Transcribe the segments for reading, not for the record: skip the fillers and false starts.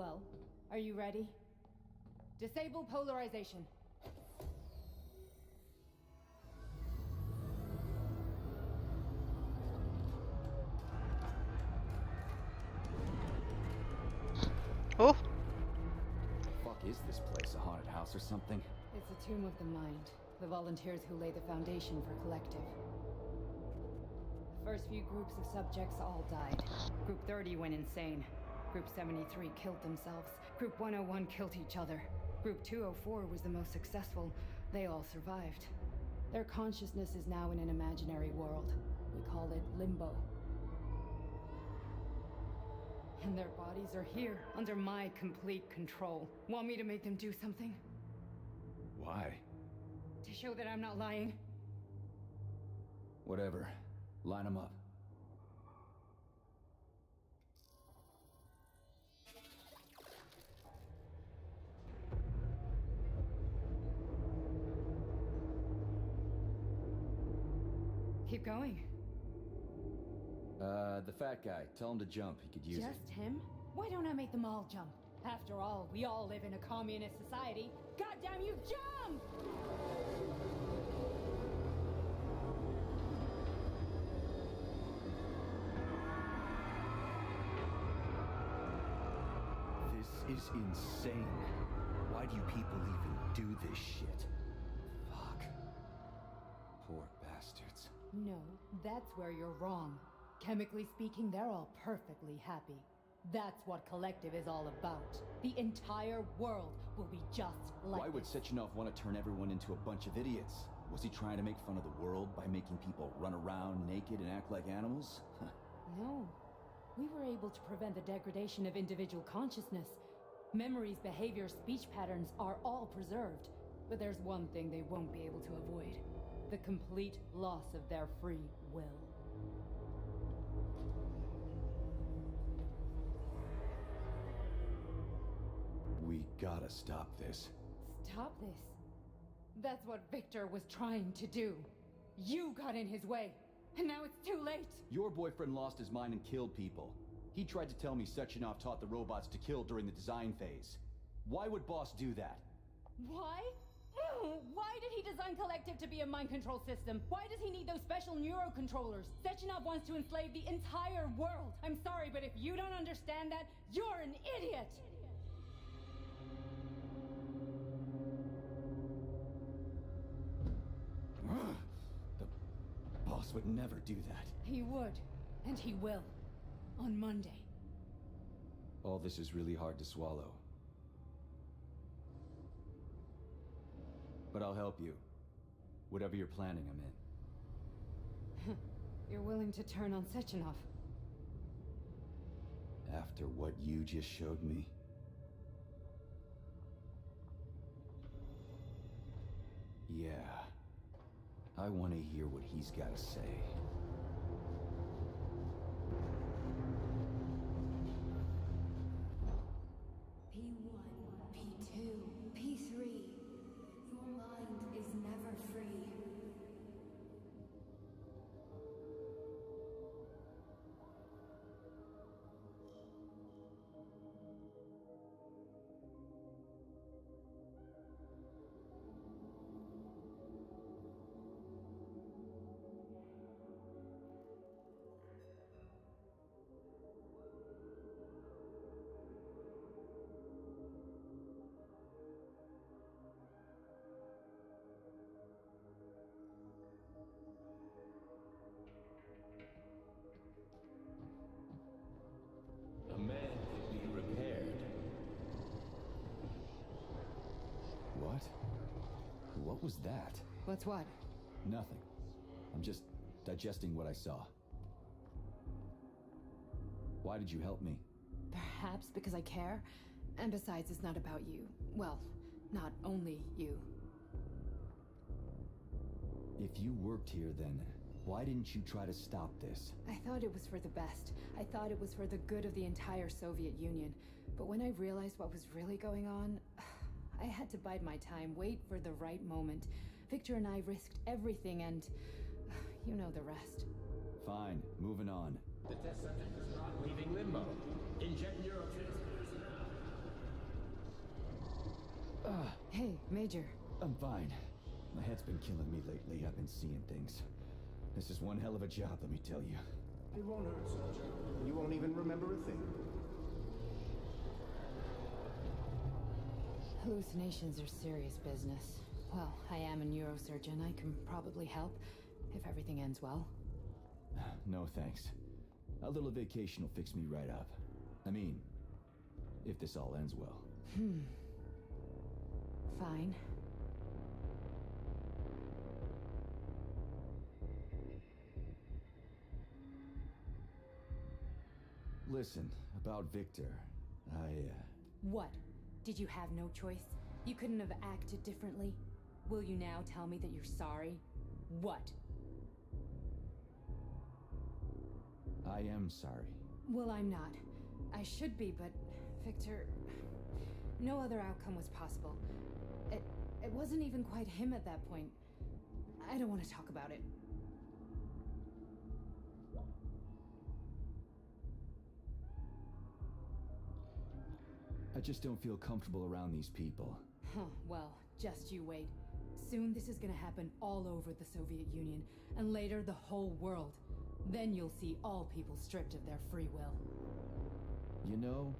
Well, are you ready? Disable polarization. Oh, Fuck is this place? A haunted house or something? It's a tomb of the mind. The volunteers who lay the foundation for Collective. The first few groups of subjects all died. Group 30 went insane. Group 73 killed themselves. Group 101 killed each other. Group 204 was the most successful. They all survived. Their consciousness is now in an imaginary world. We call it Limbo. And their bodies are here, under my complete control. Want me to make them do something? Why? To show that I'm not lying? Whatever. Line them up. Keep going. The fat guy. Tell him to jump. He could use it. Just him? Why don't I make them all jump? After all, we all live in a communist society. Goddamn you, jump! This is insane. Why do you people even do this shit? Fuck. Poor bastards. No, that's where you're wrong. Chemically speaking, they're all perfectly happy. That's what Collective is all about. The entire world will be just like Why would this. Sechenov want to turn everyone into a bunch of idiots? Was he trying to make fun of the world by making people run around naked and act like animals? No. We were able to prevent the degradation of individual consciousness. Memories, behavior, speech patterns are all preserved. But there's one thing they won't be able to avoid. The complete loss of their free will. We gotta stop this. Stop this. That's what Victor was trying to do. You got in his way, and now it's too late. Your boyfriend lost his mind and killed people. He tried to tell me Sechenov taught the robots to kill during the design phase. Why would Boss do that? Why? Why did he design Collective to be a mind control system? Why does he need those special neurocontrollers? Sechenov wants to enslave the entire world. I'm sorry, but if you don't understand that, you're an idiot! The boss would never do that. He would, and he will. On Monday. All this is really hard to swallow. But I'll help you. Whatever you're planning, I'm in. You're willing to turn on Sechenov? After what you just showed me? Yeah. I want to hear what he's got to say. P1, P2, P3. Your mind is never free. A man can be repaired. What? What was that? What's what? Nothing. I'm just digesting what I saw. Why did you help me? Perhaps because I care? And besides, it's not about you. Well, not only you. If you worked here, then why didn't you try to stop this? I thought it was for the best. I thought it was for the good of the entire Soviet Union. But when I realized what was really going on, I had to bide my time, wait for the right moment. Victor and I risked everything and you know the rest. Fine, moving on. The test subject is not leaving limbo. Inject neurotransmitters now. Hey, Major. I'm fine. My head's been killing me lately. I've been seeing things. This is one hell of a job, let me tell you. It won't hurt, soldier. You won't even remember a thing. Hallucinations are serious business. Well, I am a neurosurgeon. I can probably help, if everything ends well. No thanks. A little vacation will fix me right up. I mean, if this all ends well. Fine. Listen, about Victor, What? Did you have no choice? You couldn't have acted differently? Will you now tell me that you're sorry? What? I am sorry. Well, I'm not. I should be, but Victor... No other outcome was possible. It wasn't even quite him at that point. I don't want to talk about it. I just don't feel comfortable around these people. Huh, well, just you wait. Soon this is gonna happen all over the Soviet Union, and later the whole world. Then you'll see all people stripped of their free will. You know,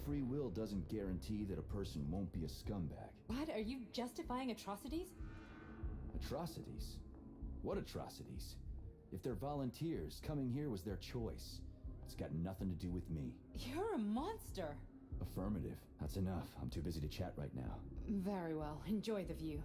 free will doesn't guarantee that a person won't be a scumbag. What? Are you justifying atrocities? Atrocities? What atrocities? If they're volunteers, coming here was their choice. It's got nothing to do with me. You're a monster! Affirmative. That's enough. I'm too busy to chat right now. Very well. Enjoy the view.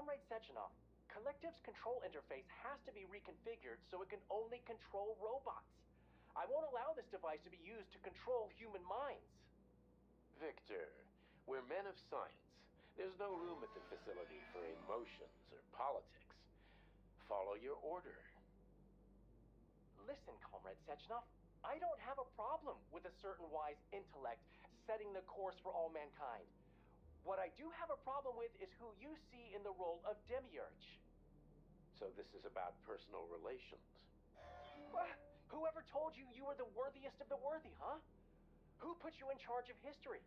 Comrade Sechenov, Collective's control interface has to be reconfigured so it can only control robots. I won't allow this device to be used to control human minds. Victor, we're men of science. There's no room at the facility for emotions or politics. Follow your order. Listen, Comrade Sechenov, I don't have a problem with a certain wise intellect setting the course for all mankind. What I do have a problem with is who you see in the role of Demiurge. So this is about personal relations. Whoever told you you were the worthiest of the worthy, huh? Who put you in charge of history?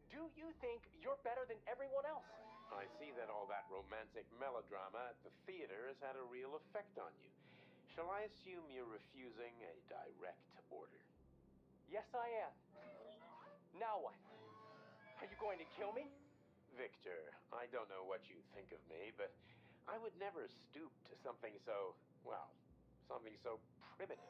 Do you think you're better than everyone else? I see that all that romantic melodrama at the theater has had a real effect on you. Shall I assume you're refusing a direct order? Yes, I am. Now what? Are you going to kill me? Victor, I don't know what you think of me, but I would never stoop to something so, well, something so primitive.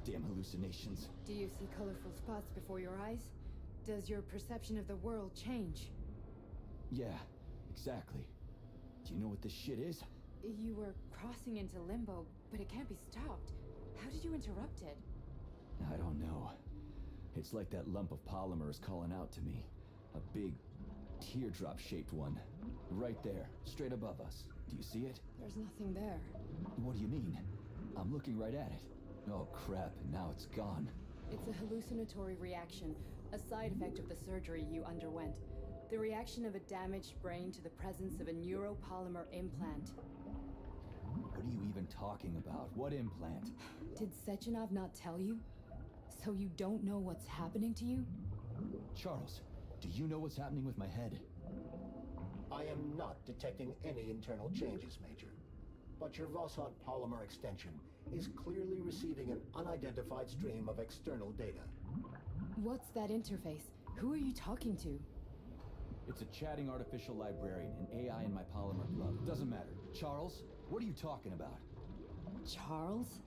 goddamn hallucinations. Do you see colorful spots before your eyes? Does your perception of the world change? Yeah, exactly. Do you know what this shit is? You were crossing into limbo, but it can't be stopped. How did you interrupt it? I don't know. It's like that lump of polymer is calling out to me. A big, teardrop-shaped one. Right there, straight above us. Do you see it? There's nothing there. What do you mean? I'm looking right at it. Oh crap, now it's gone. It's a hallucinatory reaction, a side effect of the surgery you underwent. The reaction of a damaged brain to the presence of a neuropolymer implant. What are you even talking about? What implant? Did Sechenov not tell you? So you don't know what's happening to you? Charles, do you know what's happening with my head? I am not detecting any internal changes, Major. But your Voshod polymer extension is clearly receiving an unidentified stream of external data. What's that interface? Who are you talking to? It's a chatting artificial librarian, an AI in my polymer glove. Doesn't matter. Charles, what are you talking about? Charles?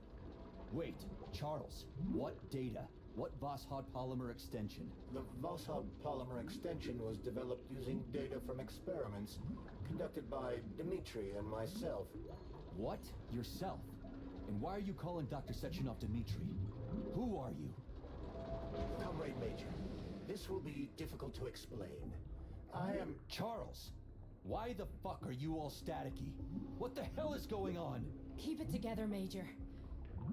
Wait, Charles, what data? What Voshod polymer extension? The Voshod polymer extension was developed using data from experiments conducted by Dmitri and myself. What? Yourself? And why are you calling Dr. Sechenov Dmitri? Who are you? Comrade Major, this will be difficult to explain. I am... Charles! Why the fuck are you all staticky? What the hell is going on? Keep it together, Major.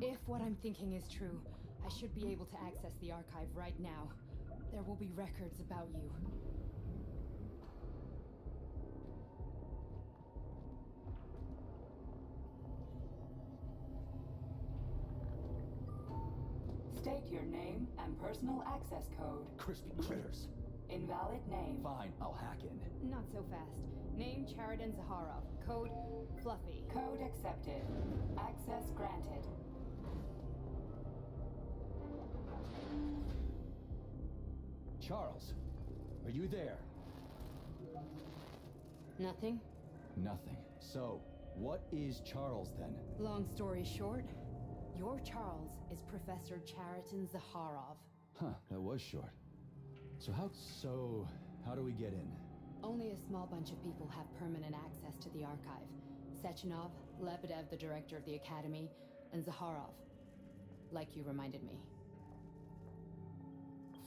If what I'm thinking is true, I should be able to access the archive right now. There will be records about you. State your name and personal access code. Crispy critters. Invalid name. Fine, I'll hack in. Not so fast. Name Chariton Zaharov. Code Fluffy. Code accepted. Access granted. Charles, are you there? Nothing? Nothing. So, what is Charles then? Long story short, your Charles is Professor Chariton Zaharov. Huh, that was short. So how do we get in? Only a small bunch of people have permanent access to the archive. Sechenov, Lebedev, the director of the academy, and Zaharov. Like you reminded me.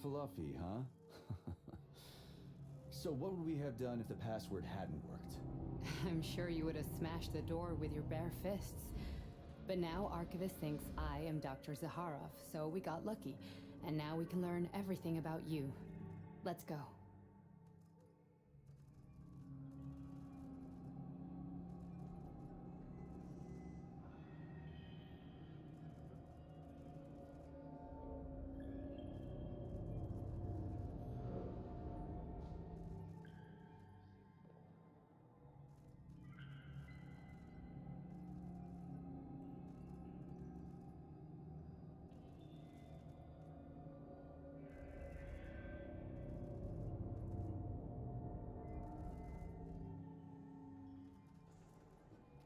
Fluffy, huh? So what would we have done if the password hadn't worked? I'm sure you would have smashed the door with your bare fists. But now Archivist thinks I am Dr. Zaharov, so we got lucky. And now we can learn everything about you. Let's go.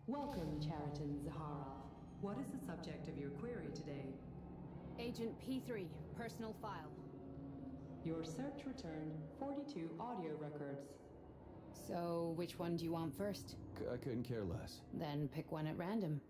Welcome, Chariton Zaharov. What is the subject of your query today? Agent P3, personal file. Your search returned 42 audio records. So, which one do you want first? I couldn't care less. Then pick one at random.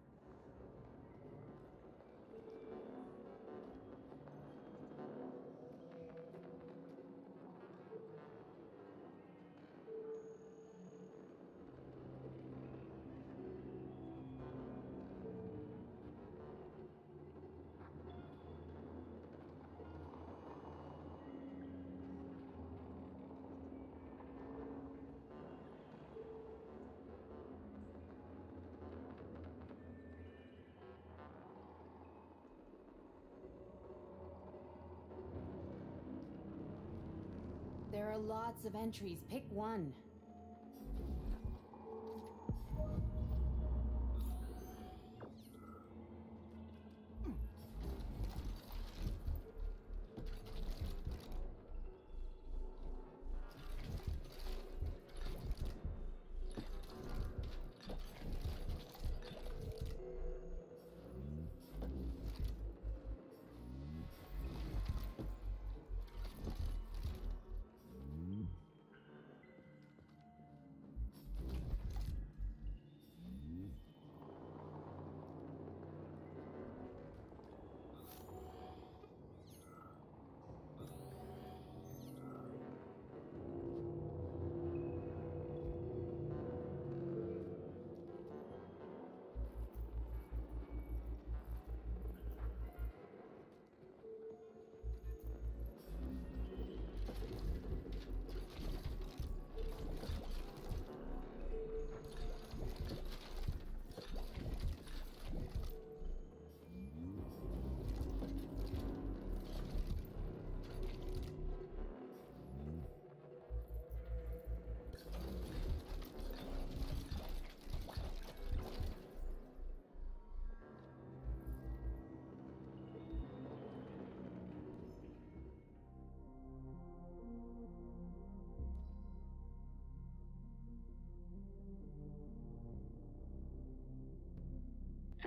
There are lots of entries. Pick one.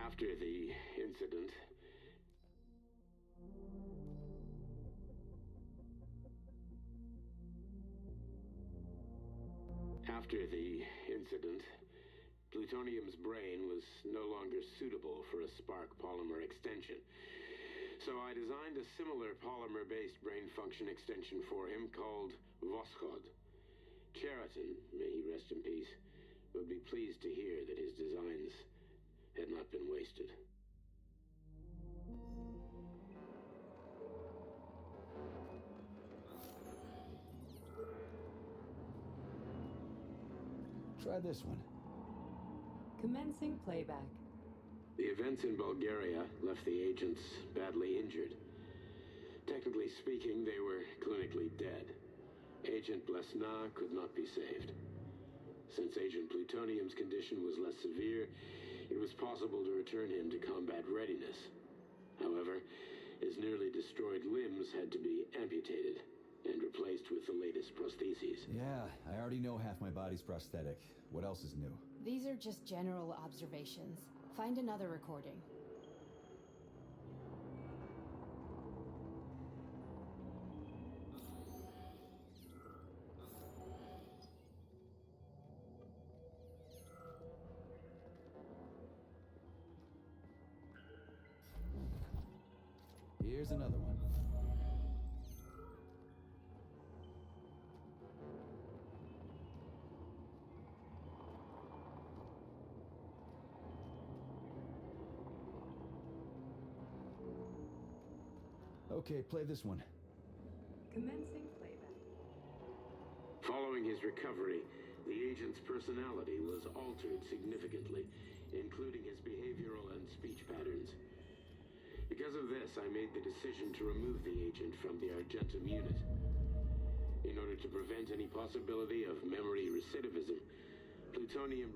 After the incident, Plutonium's brain was no longer suitable for a spark polymer extension. So I designed a similar polymer-based brain function extension for him called Voschod. Cheriton, may he rest in peace, would be pleased to hear that his designs had not been wasted. Try this one. Commencing playback. The events in Bulgaria left the agents badly injured. Technically speaking, they were clinically dead. Agent Blesna could not be saved. Since Agent Plutonium's condition was less severe, it was possible to return him to combat readiness. However, his nearly destroyed limbs had to be amputated and replaced with the latest prostheses. Yeah, I already know half my body's prosthetic. What else is new? These are just general observations. Find another recording. Here's another one. Okay, play this one. Commencing playback. Following his recovery, the agent's personality was altered significantly, including his behavioral and speech patterns. Because of this, I made the decision to remove the agent from the Argentum unit. In order to prevent any possibility of memory recidivism, Plutonium...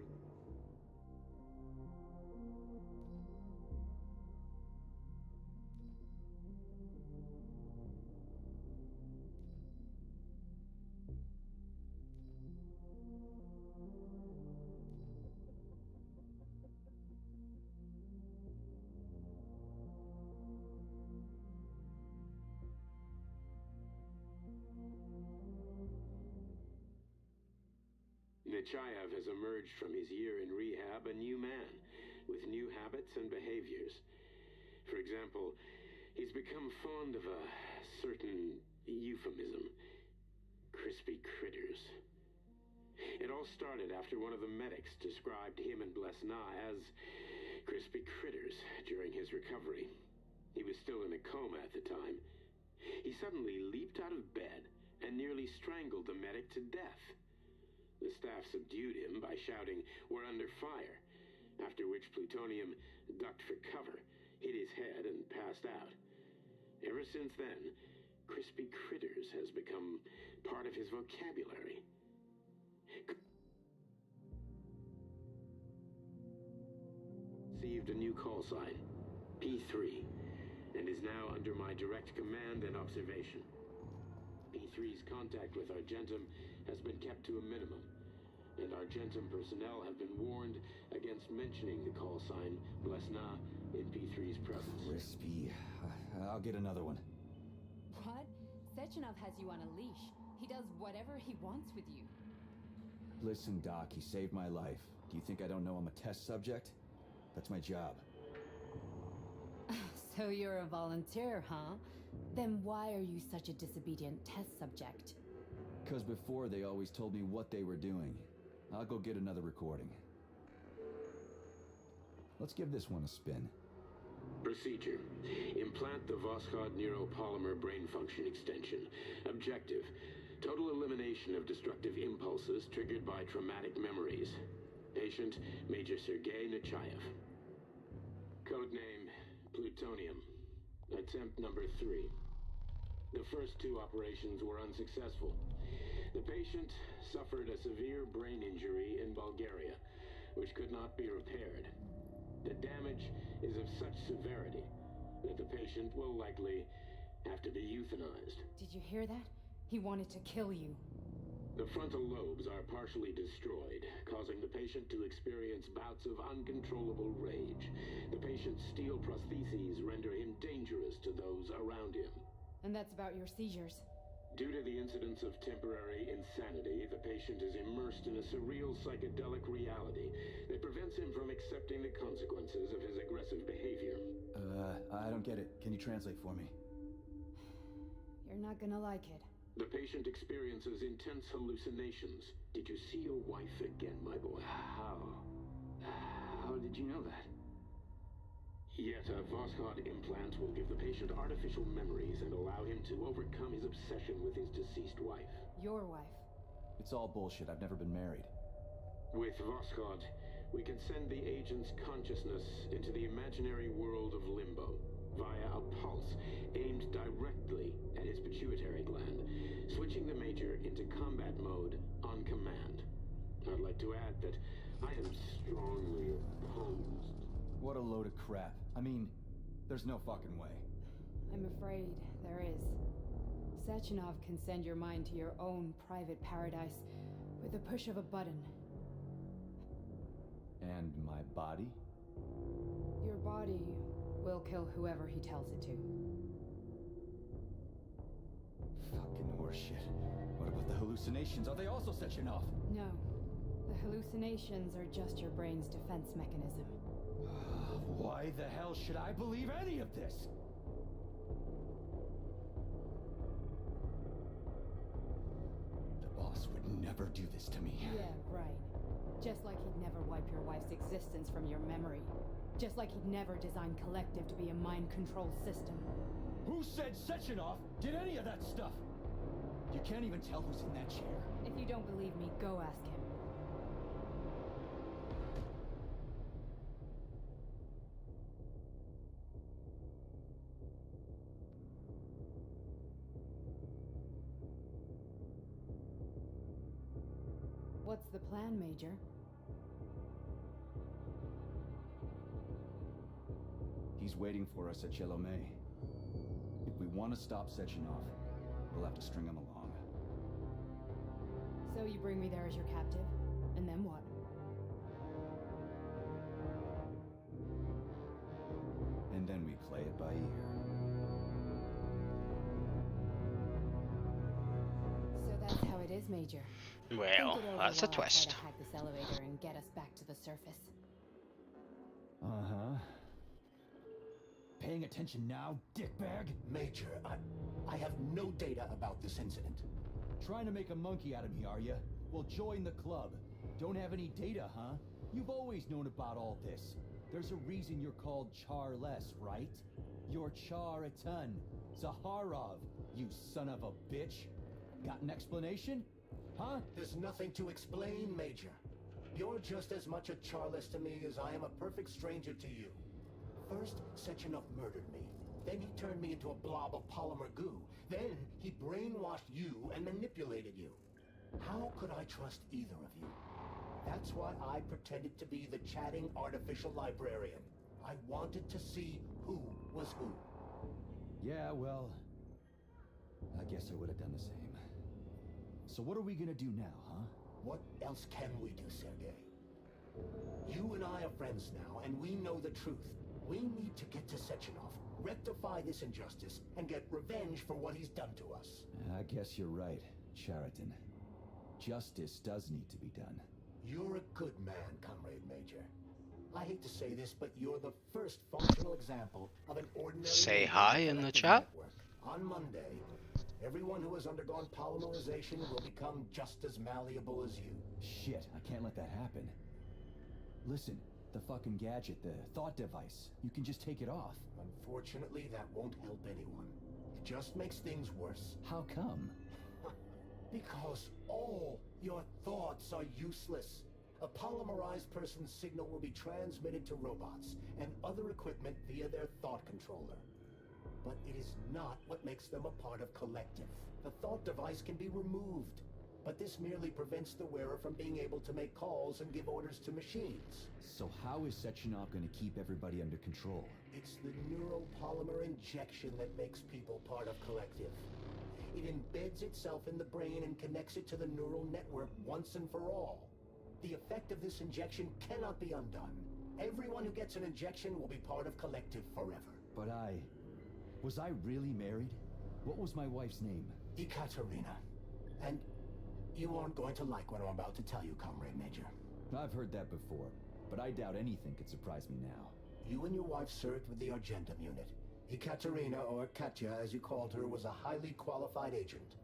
Nechayev has emerged from his year in rehab a new man, with new habits and behaviors. For example, he's become fond of a certain euphemism. Crispy critters. It all started after one of the medics described him and Blesna as crispy critters during his recovery. He was still in a coma at the time. He suddenly leaped out of bed and nearly strangled the medic to death. The staff subdued him by shouting, "We're under fire," after which Plutonium ducked for cover, hit his head, and passed out. Ever since then, crispy critters has become part of his vocabulary. Received a new call sign, P3, and is now under my direct command and observation. P3's contact with Argentum has been kept to a minimum, and Argentum personnel have been warned against mentioning the call sign Blesna in P3's presence. Crispy. I'll get another one. What? Sechenov has you on a leash. He does whatever he wants with you. Listen, Doc, he saved my life. Do you think I don't know I'm a test subject? That's my job. So you're a volunteer, huh? Then why are you such a disobedient test subject? Because before they always told me what they were doing. I'll go get another recording. Let's give this one a spin. Procedure. Implant the Voschod neuropolymer brain function extension. Objective. Total elimination of destructive impulses triggered by traumatic memories. Patient, Major Sergei Nechayev. Codename, Plutonium. Attempt number 3. The first 2 operations were unsuccessful. The patient suffered a severe brain injury in Bulgaria, which could not be repaired. The damage is of such severity that the patient will likely have to be euthanized. Did you hear that? He wanted to kill you. The frontal lobes are partially destroyed, causing the patient to experience bouts of uncontrollable rage. The patient's steel prostheses render him dangerous to those around him. And that's about your seizures. Due to the incidence of temporary insanity, the patient is immersed in a surreal psychedelic reality that prevents him from accepting the consequences of his aggressive behavior. I don't get it. Can you translate for me? You're not gonna like it. The patient experiences intense hallucinations. Did you see your wife again, my boy? How did you know that? Yet a Voskhod implant will give the patient artificial memories and allow him to overcome his obsession with his deceased wife. Your wife. It's all bullshit. I've never been married. With Voskhod, we can send the agent's consciousness into the imaginary world of Limbo via a pulse aimed directly at his pituitary gland, switching the Major into combat mode on command. I'd like to add that I am strongly opposed. What a load of crap. I mean, there's no fucking way. I'm afraid there is. Sechenov can send your mind to your own private paradise with the push of a button. And my body? Your body will kill whoever he tells it to. Fucking horseshit. What about the hallucinations? Are they also Sechenov? No. The hallucinations are just your brain's defense mechanism. Why the hell should I believe any of this? The boss would never do this to me. Yeah, right. Just like he'd never wipe your wife's existence from your memory. Just like he'd never design Collective to be a mind control system. Who said Sechenov did any of that stuff? You can't even tell who's in that chair. If you don't believe me, go ask him. What's the plan, Major? He's waiting for us at Chelomey. If we want to stop Sechenov, we'll have to string him along. So you bring me there as your captive, and then what? And then we play it by ear. So that's how it is, Major. Well, Think it over that's a while I try twist. to hack this elevator and get us back to the surface. Uh-huh. Paying attention now, dickbag? Major, I have no data about this incident. Trying to make a monkey out of me, are you? Well, join the club. Don't have any data, huh? You've always known about all this. There's a reason you're called Charless, right? You're Char a ton. Zaharov, you son of a bitch. Got an explanation? Huh? There's nothing to explain, Major. You're just as much a Charless to me as I am a perfect stranger to you. First, Sechenov murdered me. Then he turned me into a blob of polymer goo. Then he brainwashed you and manipulated you. How could I trust either of you? That's why I pretended to be the chatting artificial librarian. I wanted to see who was who. Yeah, well, I guess I would have done the same. So what are we gonna do now, huh? What else can we do, Sergei? You and I are friends now, and we know the truth. We need to get to Sechenov, rectify this injustice, and get revenge for what he's done to us. I guess you're right, Chariton. Justice does need to be done. You're a good man, Comrade Major. I hate to say this, but you're the first functional example of an ordinary... Say hi in the chat. Network. On Monday, everyone who has undergone polymerization will become just as malleable as you. Shit, I can't let that happen. Listen, the fucking gadget, the thought device, you can just take it off. Unfortunately, that won't help anyone. It just makes things worse. How come? Because all your thoughts are useless. A polymerized person's signal will be transmitted to robots and other equipment via their thought controller. But it is not what makes them a part of Collective. The thought device can be removed, but this merely prevents the wearer from being able to make calls and give orders to machines. So how is Sechenov going to keep everybody under control? It's the neural polymer injection that makes people part of Collective. It embeds itself in the brain and connects it to the neural network once and for all. The effect of this injection cannot be undone. Everyone who gets an injection will be part of Collective forever. But was I really married? What was my wife's name? Ekaterina. And you aren't going to like what I'm about to tell you, Comrade Major. I've heard that before, but I doubt anything could surprise me now. You and your wife served with the Argentum unit. Ekaterina, or Katya as you called her, was a highly qualified agent.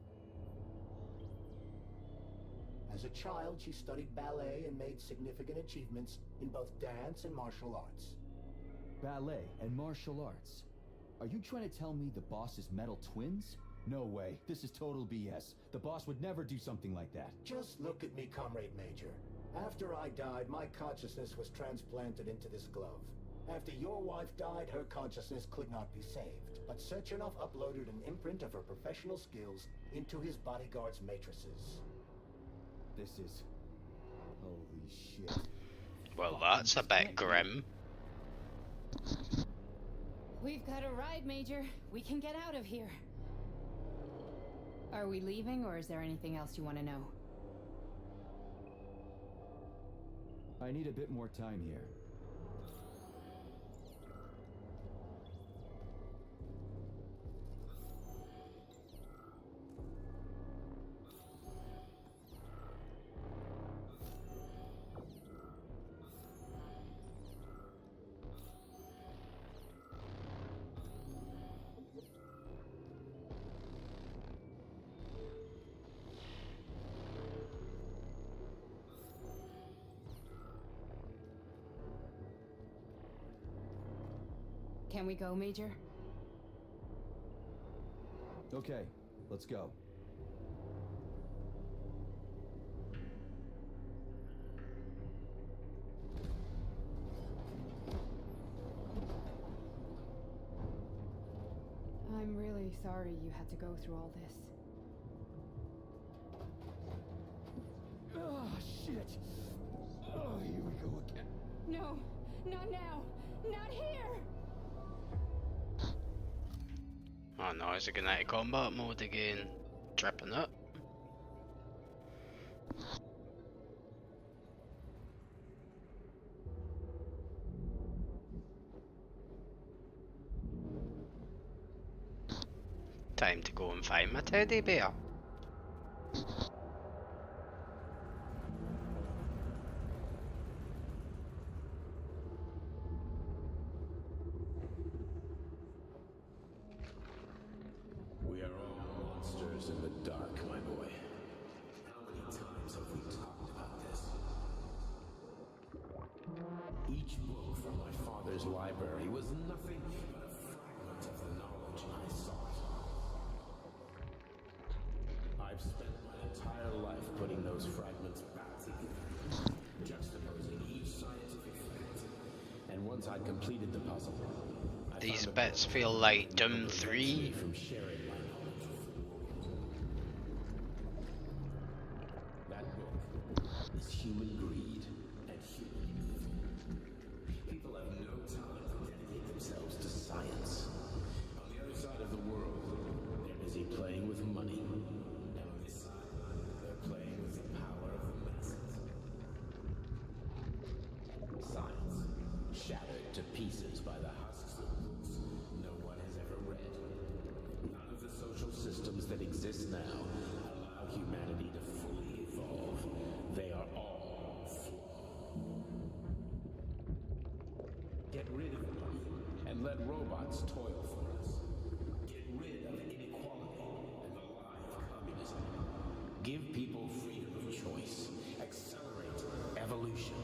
As a child, she studied ballet and made significant achievements in both dance and martial arts. Ballet and martial arts? Are you trying to tell me the boss is metal twins? No way. This is total BS. The boss would never do something like that. Just look at me, Comrade Major. After I died, my consciousness was transplanted into this glove. After your wife died, her consciousness could not be saved. But Sechenov uploaded an imprint of her professional skills into his bodyguard's matrices. This is... holy shit. Well, that's a bit grim. We've got a ride, Major. We can get out of here. Are we leaving, or is there anything else you want to know? I need a bit more time here. Can we go, Major? Okay, let's go. I'm really sorry you had to go through all this. Oh, shit! Oh, here we go again. No, not now! Not here! Oh no, is it going into combat mode again? Tripping it. Time to go and find my teddy bear. We are all monsters in the dark, my boy. How many times have we talked about this? Each book from my father's library was nothing but a fragment of the knowledge I sought. I've spent my entire life putting those fragments back together, juxtaposing each scientific fact. And once I'd completed the puzzle, I These found a bits book feel like that Doom prevents 3. me from sharing my knowledge with the world. That book is Human Greed and Human Evil. People have no time to dedicate themselves to science. On the other side of the world, they're busy playing with money. And on this side, they're playing with the power of the masses. Science, shattered to pieces by the husks of books no one has ever read. None of the social systems that exist now allow humanity to fully evolve. They are all flawed. Get rid of money and let robots toil for us. Get rid of inequality and the lie of communism. Give people freedom of choice. Accelerate evolution.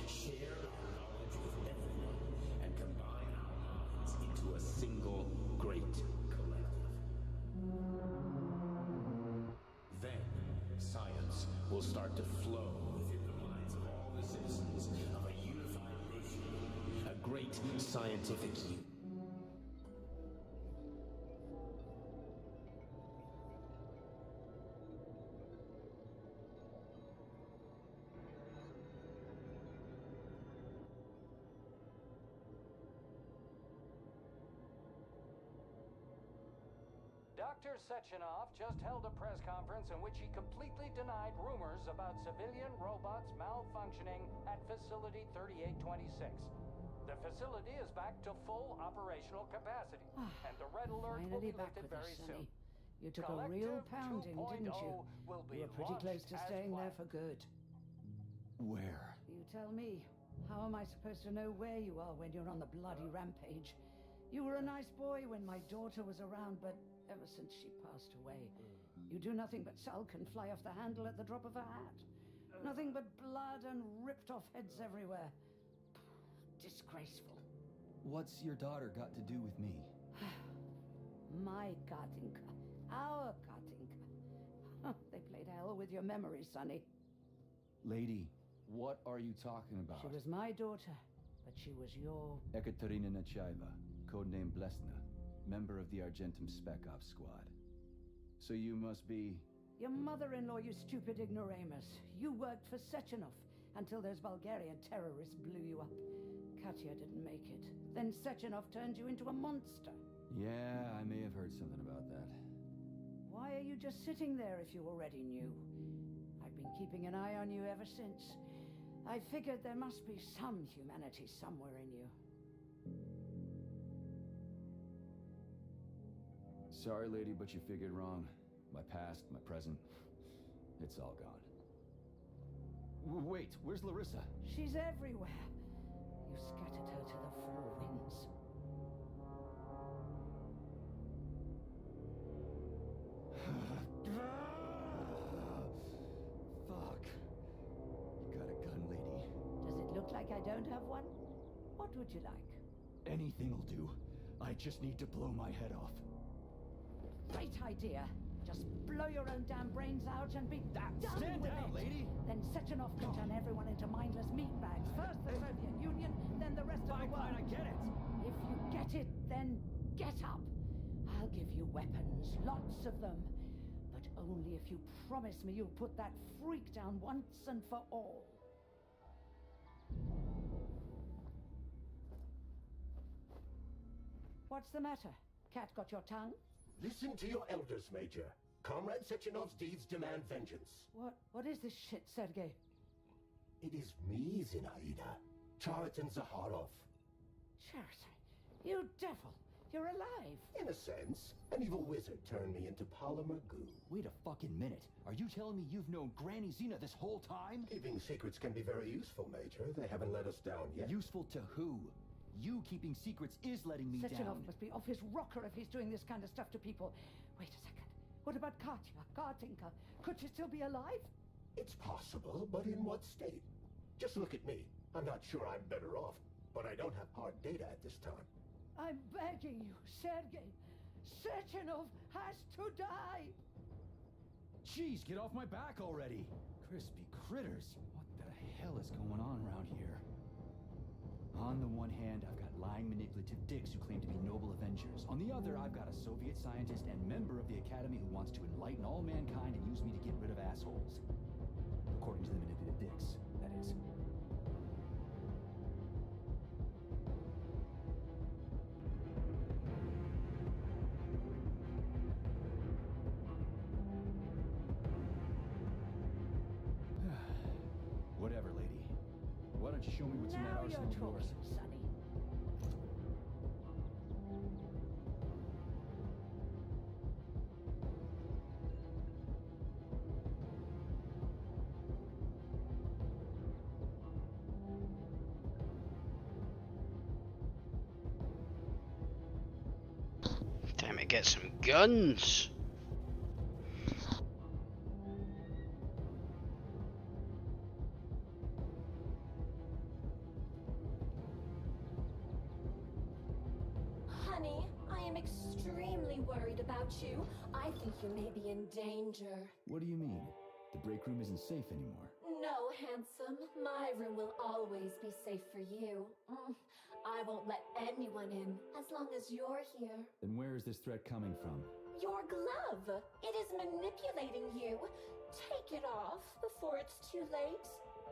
Share our knowledge with everyone and combine our minds into a single great collective. Then, science will start to flow within the minds of all the citizens of a unified nation. A great scientific union. Dr. Sechenov just held a press conference in which he completely denied rumors about civilian robots malfunctioning at Facility 3826. The facility is back to full operational capacity, and the red alert will be Finally back lifted with very us, soon. Sonny. You took a real pounding, didn't you? Will be You were pretty close launched to as staying there planned. for good. Where? You tell me. How am I supposed to know where you are when you're on the bloody rampage? You were a nice boy when my daughter was around, but ever since she passed away, you do nothing but sulk and fly off the handle at the drop of a hat. Nothing but blood and ripped off heads everywhere. Disgraceful. What's your daughter got to do with me? My Katinka. Our Katinka. They played hell with your memory, Sonny. Lady, what are you talking about? She was my daughter, but she was your... Ekaterina Nechaeva, codename Blesna, member of the Argentum Spec Ops squad. So you must be... Your mother-in-law, you stupid ignoramus. You worked for Sechenov until those Bulgarian terrorists blew you up. Katya didn't make it. Then Sechenov turned you into a monster. Yeah, I may have heard something about that. Why are you just sitting there if you already knew? I've been keeping an eye on you ever since. I figured there must be some humanity somewhere in you. Sorry, lady, but you figured wrong. My past, my present, it's all gone. Wait, where's Larissa? She's everywhere. You scattered her to the four winds. Fuck. You got a gun, lady. Does it look like I don't have one? What would you like? Anything'll do. I just need to blow my head off. Great idea. Just blow your own damn brains out and be done Stand with down, it. lady! Then Sechenov can turn everyone into mindless meatbags. First the Soviet Union, then the rest of the world. Fine, I get it. If you get it, then get up. I'll give you weapons, lots of them. But only if you promise me you'll put that freak down once and for all. What's the matter? Cat got your tongue? Listen to your elders, Major. Comrade Sechenov's deeds demand vengeance. What is this shit, Sergei? It is me, Zinaida. Chariton Zaharov. Chariton, you devil! You're alive! In a sense, an evil wizard turned me into polymer goo. Wait a fucking minute. Are you telling me you've known Granny Zena this whole time? Keeping secrets can be very useful, Major. They haven't let us down yet. Useful to who? You keeping secrets is letting me Sechenov down. must be off his rocker if he's doing this kind of stuff to people. Wait a second. What about Katya, Katinka? Could she still be alive? It's possible, but in what state? Just look at me. I'm not sure I'm better off, but I don't have hard data at this time. I'm begging you, Sergei. Sechenov has to die! Jeez, get off my back already! Crispy critters. What the hell is going on around here? On the one hand, I've got lying, manipulative dicks who claim to be noble avengers. On the other, I've got a Soviet scientist and member of the Academy who wants to enlighten all mankind and use me to get rid of assholes. According to the manipulative dicks, that is. Whatever, lady. Why don't you show me what's in that Now arsenal you're of yours? talking, Sonny. Time to get some guns. Honey, I am extremely worried about you. I think you may be in danger. What do you mean? The break room isn't safe anymore. No, handsome. My room will always be safe for you. I won't let anyone in as long as you're here. Then where is this threat coming from? Your glove. It is manipulating you. Take it off before it's too late.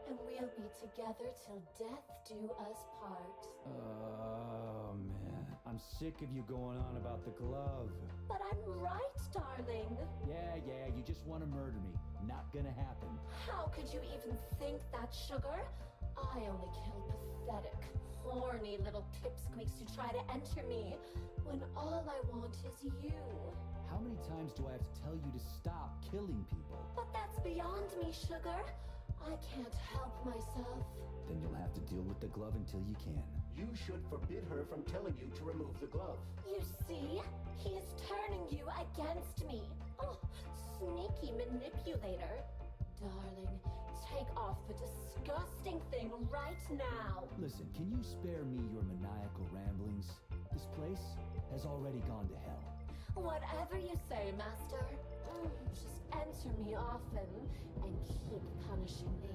And we'll be together till death do us part. Oh, man. I'm sick of you going on about the glove. But I'm right, darling. Yeah, you just want to murder me. Not gonna happen. How could you even think that, Sugar? I only kill pathetic, horny little pipsqueaks who try to enter me, when all I want is you. How many times do I have to tell you to stop killing people? But that's beyond me, Sugar. I can't help myself. Then you'll have to deal with the glove until you can. You should forbid her from telling you to remove the glove. You see? He is turning you against me. Oh, sneaky manipulator. Darling, take off the disgusting thing right now. Listen, can you spare me your maniacal ramblings? This place has already gone to hell. Whatever you say, Master. Just enter me often and keep punishing me.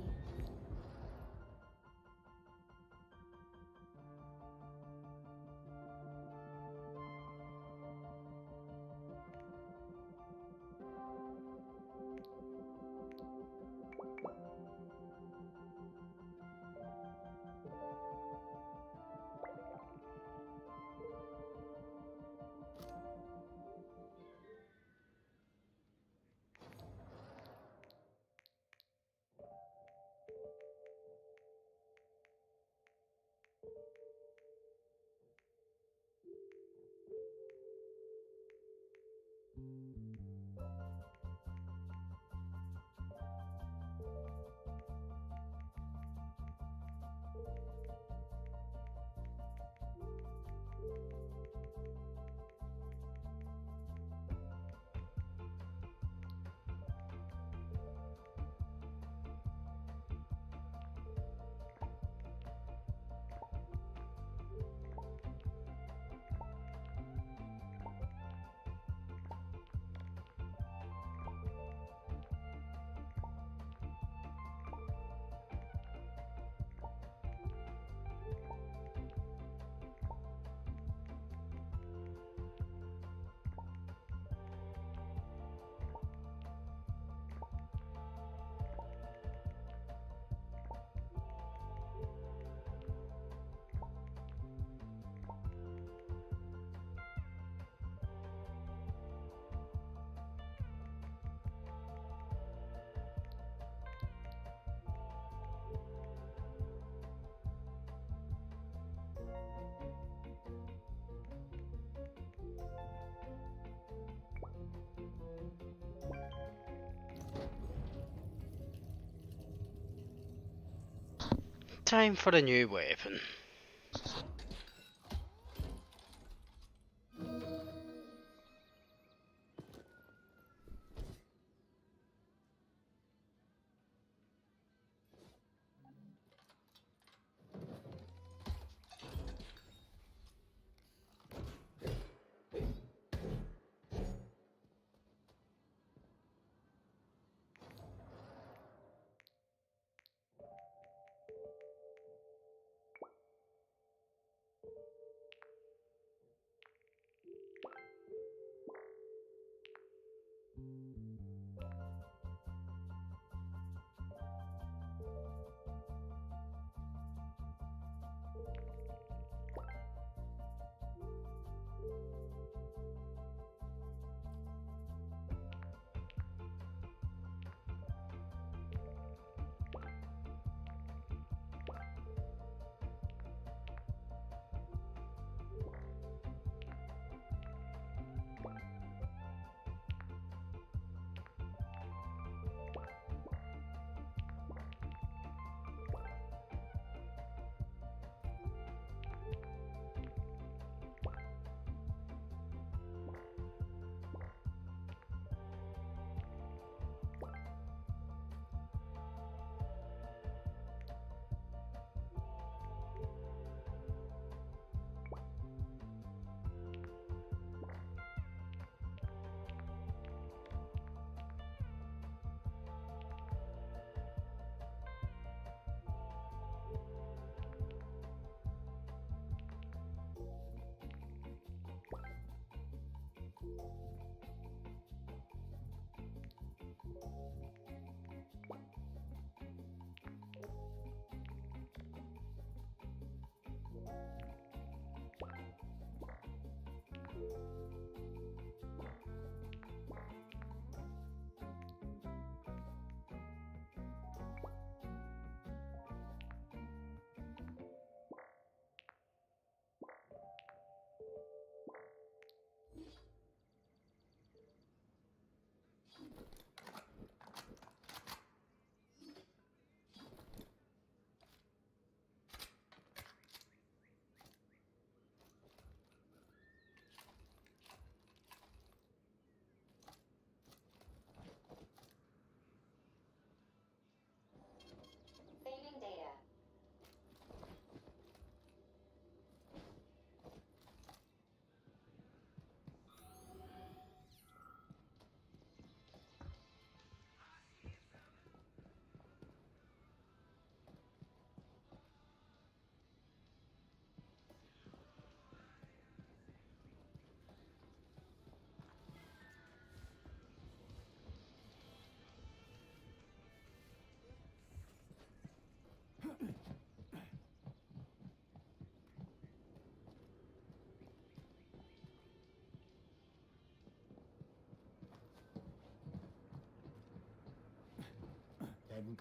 Time for a new weapon.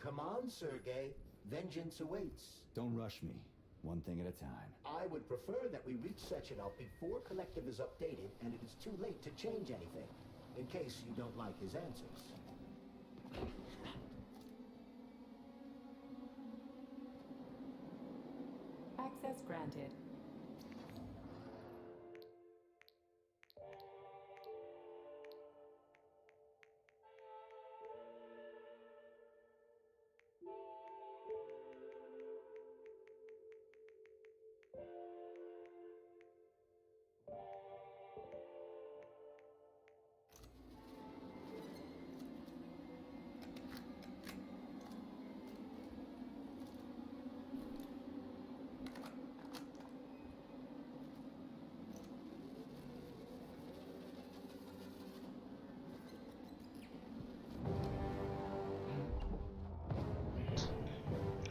Come on, Sergei. Vengeance awaits. Don't rush me. One thing at a time. I would prefer that we reach Sechenov before Collective is updated and it is too late to change anything, in case you don't like his answers. Access granted.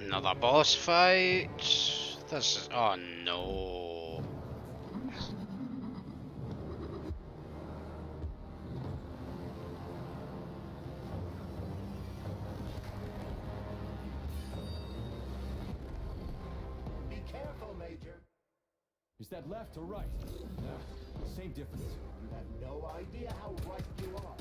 Another boss fight. This is. Oh no. Be careful, Major. Is that left or right? Same difference. You have no idea how right you are.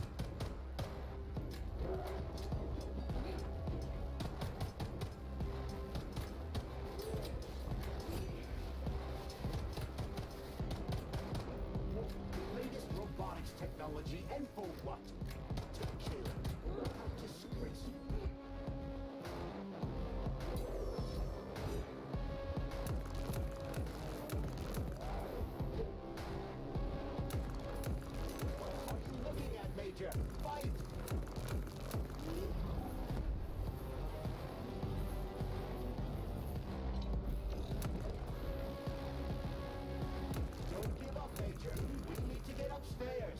Latest robotics technology, and for what? To kill. Disgraceful. What are you looking at, Major? Fight! Don't give up, Major. We need to get upstairs.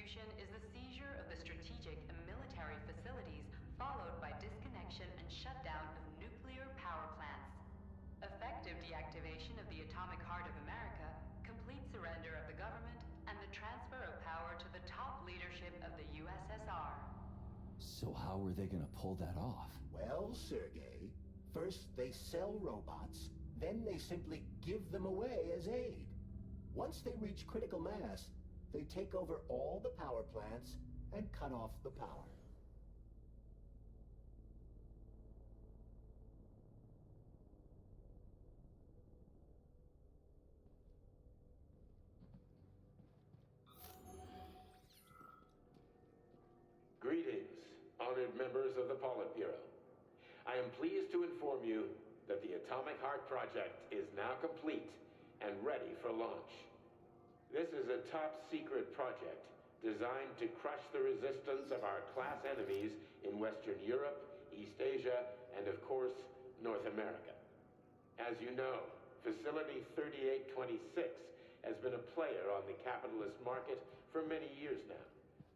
execution is the seizure of the strategic and military facilities, followed by disconnection and shutdown of nuclear power plants. Effective deactivation of the atomic heart of America, complete surrender of the government, and the transfer of power to the top leadership of the USSR. So how are they gonna pull that off? Well, Sergei, first they sell robots, then they simply give them away as aid. Once they reach critical mass, they take over all the power plants and cut off the power. Greetings, honored members of the Politburo. I am pleased to inform you that the Atomic Heart Project is now complete and ready for launch. This is a top-secret project designed to crush the resistance of our class enemies in Western Europe, East Asia, and of course, North America. As you know, Facility 3826 has been a player on the capitalist market for many years now,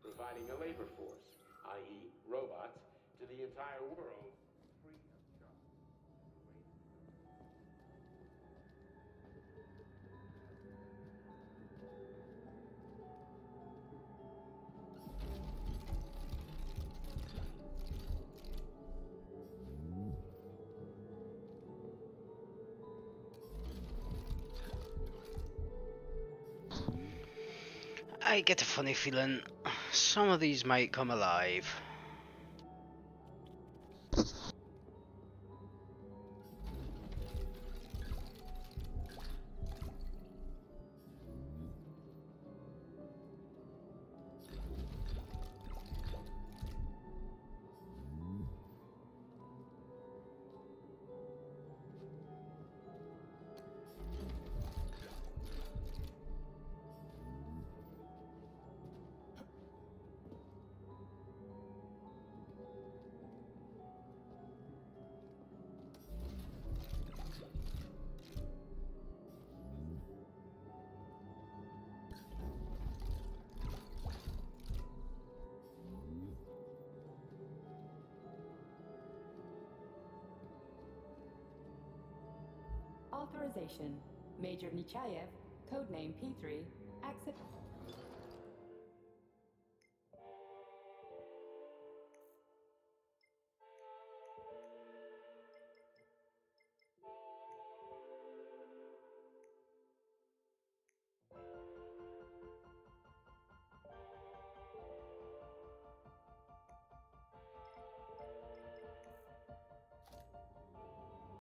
providing a labor force, i.e. robots, to the entire world free of charge. I get a funny feeling some of these might come alive. Authorization. Major Nechayev, codename P3, accept.